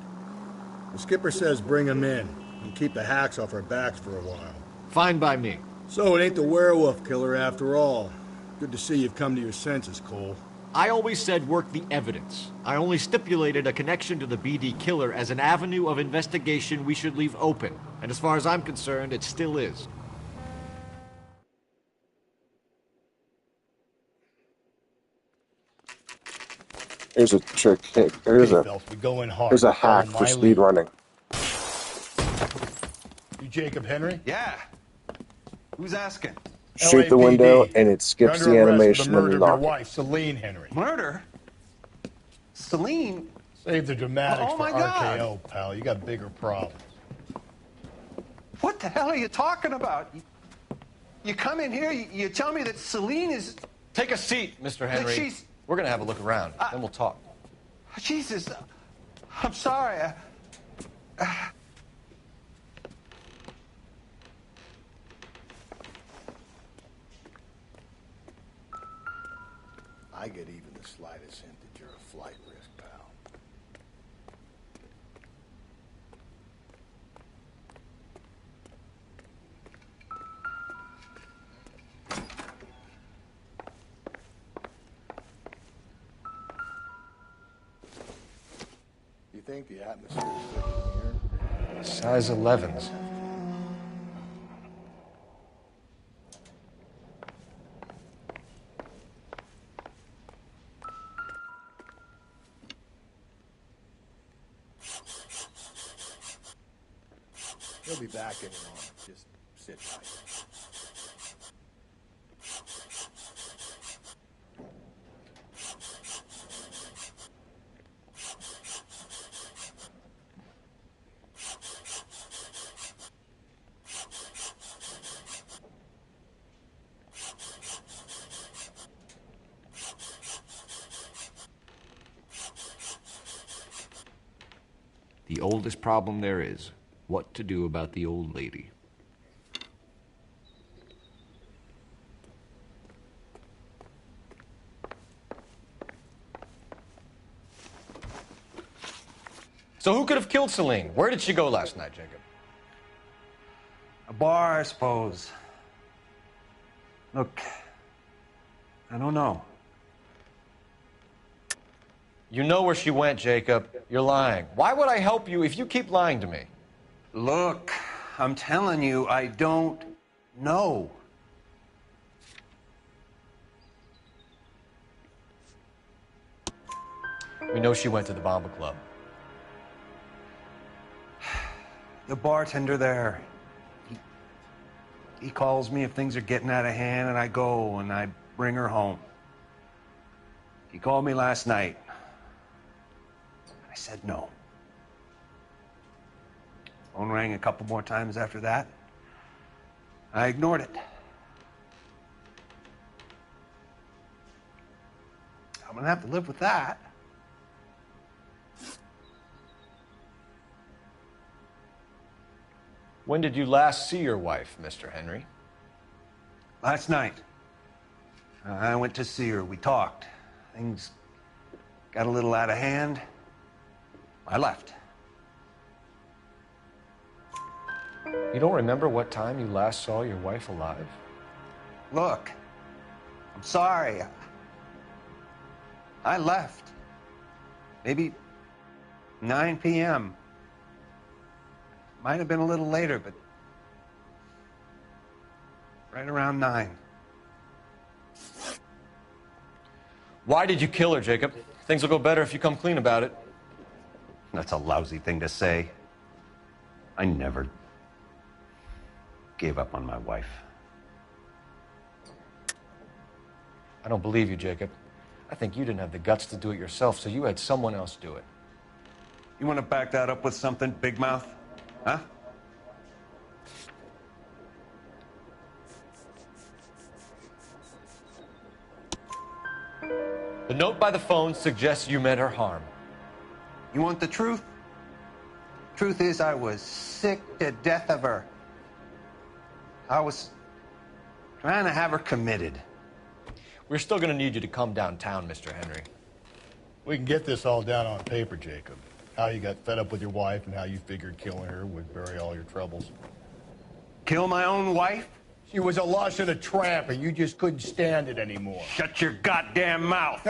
The skipper says bring him in and keep the hacks off our backs for a while. Fine by me. So it ain't the werewolf killer after all. Good to see you've come to your senses, Cole. I always said work the evidence. I only stipulated a connection to the BD killer as an avenue of investigation we should leave open. And as far as I'm concerned, it still is. Here's a trick. Here's a hack for speed running. You Jacob Henry? Yeah. Who's asking? Shoot the window, and it skips the animation and and your lock. wife, Celine Henry. Murder? Celine? Save the dramatics for my God. RKO, pal. You got bigger problems. What the hell are you talking about? You come in here, you tell me that Celine is... Take a seat, Mr. Henry. she's... We're going to have a look around, then we'll talk. Jesus. I'm sorry. I get even the slightest hint that you're a flight risk, pal. You think the atmosphere is thick in here? Size 11s. He'll be back in a moment. Just sit tight. The oldest problem there is, what to do about the old lady. So who could have killed Celine? Where did she go last night, Jacob? A bar, I suppose. Look, I don't know. You know where she went, Jacob. You're lying. Why would I help you if you keep lying to me? Look, I'm telling you, I don't know. We know she went to the Bomba Club. The bartender there, he calls me if things are getting out of hand, and I go and I bring her home. He called me last night. I said no. Phone rang a couple more times after that. I ignored it. I'm gonna have to live with that. When did you last see your wife, Mr. Henry? Last night. I went to see her. We talked. Things got a little out of hand. I left. You don't remember what time you last saw your wife alive? Look, I'm sorry. I left. Maybe 9 p.m. Might have been a little later, but right around 9. Why did you kill her, Jacob? Things will go better if you come clean about it. That's a lousy thing to say. I never gave up on my wife. I don't believe you, Jacob. I think you didn't have the guts to do it yourself, so you had someone else do it. You want to back that up with something, Big Mouth? Huh? The note by the phone suggests you meant her harm. You want the truth? Truth is, I was sick to death of her. I was trying to have her committed. We're still going to need you to come downtown, Mr. Henry. We can get this all down on paper, Jacob. How you got fed up with your wife and how you figured killing her would bury all your troubles. Kill my own wife? She was a lush and a tramp, and you just couldn't stand it anymore. Shut your goddamn mouth.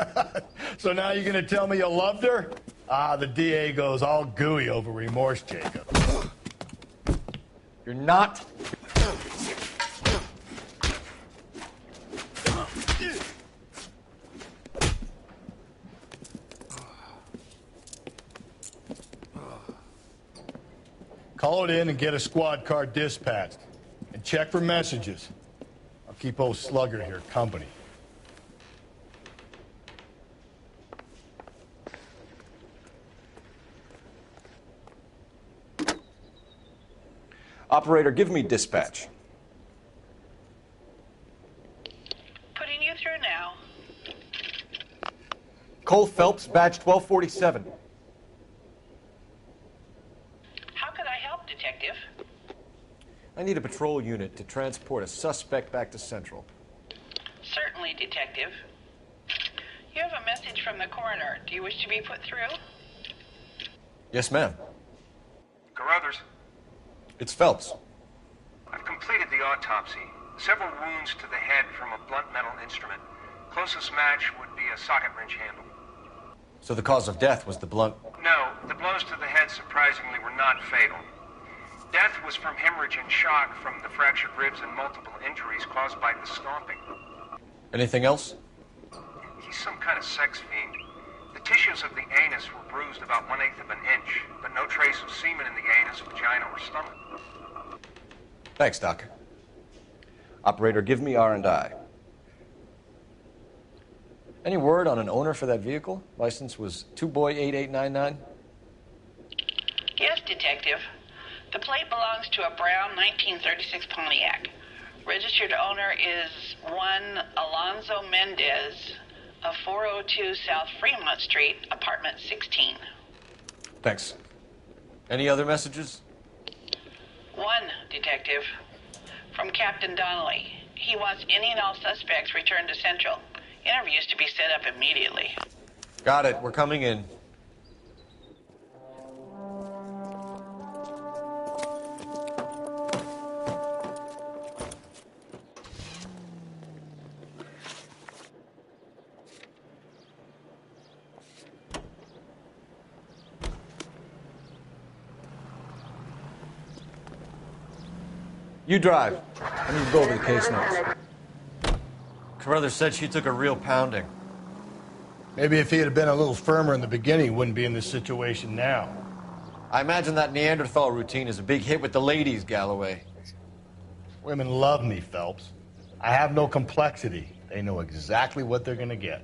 So now you're going to tell me you loved her? Ah, the DA goes all gooey over remorse, Jacob. You're not. Call it in and get a squad car dispatched. And check for messages. I'll keep old Slugger here company. Operator, give me dispatch. Putting you through now. Cole Phelps, badge 1247. How could I help, Detective? I need a patrol unit to transport a suspect back to Central. Certainly, Detective. You have a message from the coroner. Do you wish to be put through? Yes, ma'am. Carruthers, It's Phelps. I've completed the autopsy. Several wounds to the head from a blunt metal instrument. Closest match would be a socket wrench handle. So the cause of death was the blunt... No, the blows to the head surprisingly were not fatal. Death was from hemorrhage and shock from the fractured ribs and multiple injuries caused by the stomping. Anything else? He's some kind of sex fiend. The tissues of the anus were bruised about 1/8 of an inch, but no trace of semen in the anus, vagina, or stomach. Thanks, Doc. Operator, give me R&I. Any word on an owner for that vehicle? License was 2boy8899. Yes, Detective. The plate belongs to a brown 1936 Pontiac. Registered owner is one Alonzo Mendez of 402 South Fremont Street, apartment 16. Thanks. Any other messages? One, Detective. From Captain Donnelly. He wants any and all suspects returned to Central. Interviews to be set up immediately. Got it. We're coming in. You drive. I need to go over the case notes. Carruthers said she took a real pounding. Maybe if he had been a little firmer in the beginning, he wouldn't be in this situation now. I imagine that Neanderthal routine is a big hit with the ladies, Galloway. Women love me, Phelps. I have no complexity. They know exactly what they're gonna get.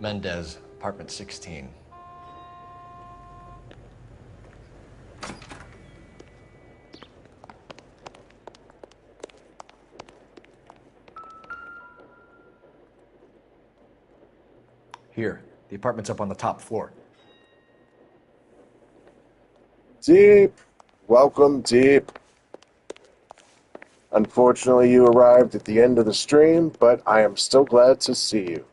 Mendez, apartment 16. Here, the apartment's up on the top floor. Deep. Welcome, Deep. Unfortunately, you arrived at the end of the stream, but I am still glad to see you.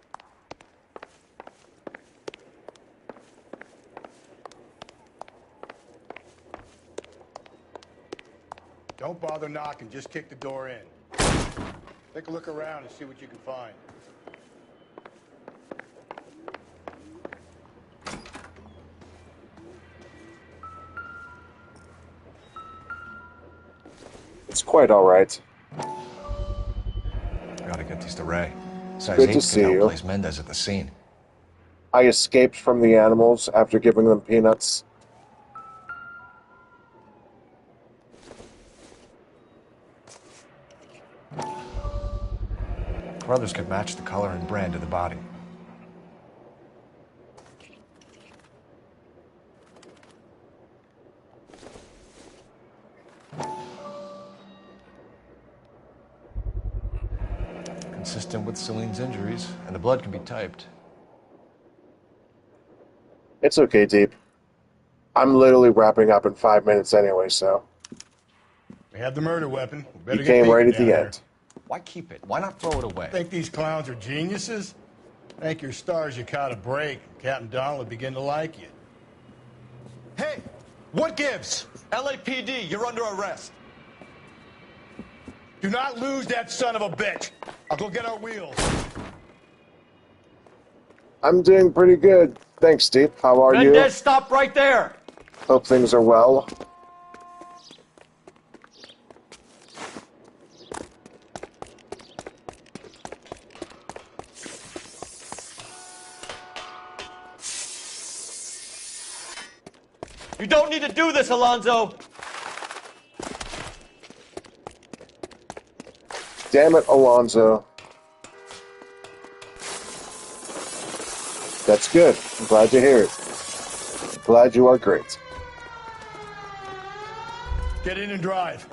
Don't bother knocking, just kick the door in. Take a look around and see what you can find. It's quite all right. Gotta get these to Ray. Size Good 8 to see could you. outplace Mendez at the scene. I escaped from the animals after giving them peanuts. Carruthers could match the color and brand of the body. Consistent with Celine's injuries, and the blood can be typed. It's okay, Deep. I'm literally wrapping up in 5 minutes anyway, so. We have the murder weapon. We better You get came peeking right at down the there. end. Why keep it? Why not throw it away? Think these clowns are geniuses? Thank your stars you caught a break. Captain Donald begin to like you. Hey, what gives? LAPD, you're under arrest. Do not lose that son of a bitch. I'll go get our wheels. I'm doing pretty good. Thanks, Deep. How are you? Mendez, stop right there! Hope things are well. You don't need to do this, Alonzo! Damn it, Alonzo. That's good. I'm glad to hear it. Glad you are great. Get in and drive.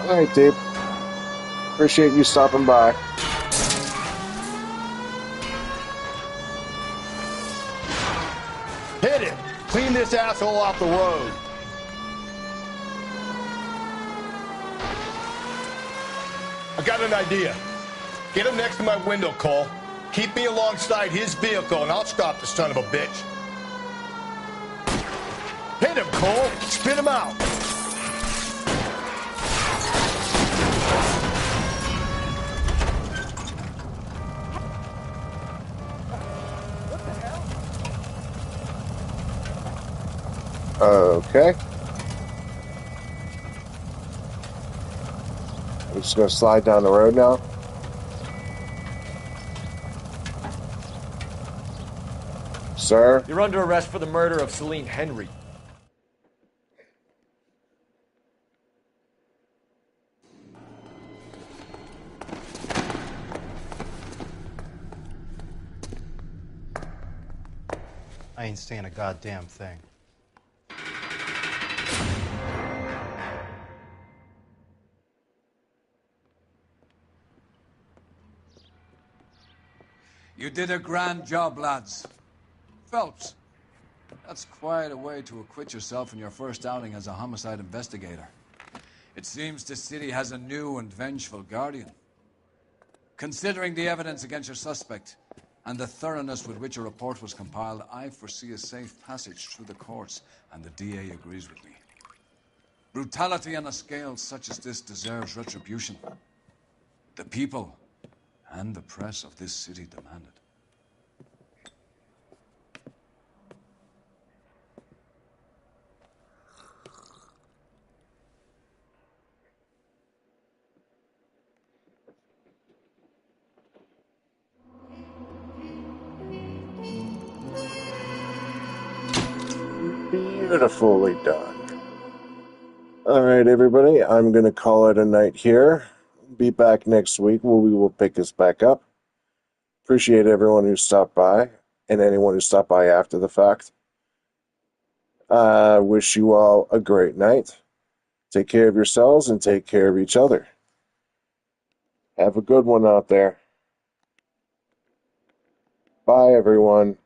All right, Deep. Appreciate you stopping by. Hit him. Clean this asshole off the road. I got an idea. Get him next to my window, Cole. Keep me alongside his vehicle, and I'll stop the son of a bitch. Hit him, Cole. Spit him out. Okay. I'm just gonna slide down the road now. Sir? You're under arrest for the murder of Celine Henry. I ain't saying a goddamn thing. You did a grand job, lads. Phelps, that's quite a way to acquit yourself in your first outing as a homicide investigator. It seems the city has a new and vengeful guardian. Considering the evidence against your suspect and the thoroughness with which a report was compiled, I foresee a safe passage through the courts, and the DA agrees with me. Brutality on a scale such as this deserves retribution. The people and the press of this city demand it. Beautifully done. All right, everybody. I'm going to call it a night here. Be back next week where we will pick this back up. Appreciate everyone who stopped by and anyone who stopped by after the fact. I wish you all a great night. Take care of yourselves and take care of each other. Have a good one out there. Bye, everyone.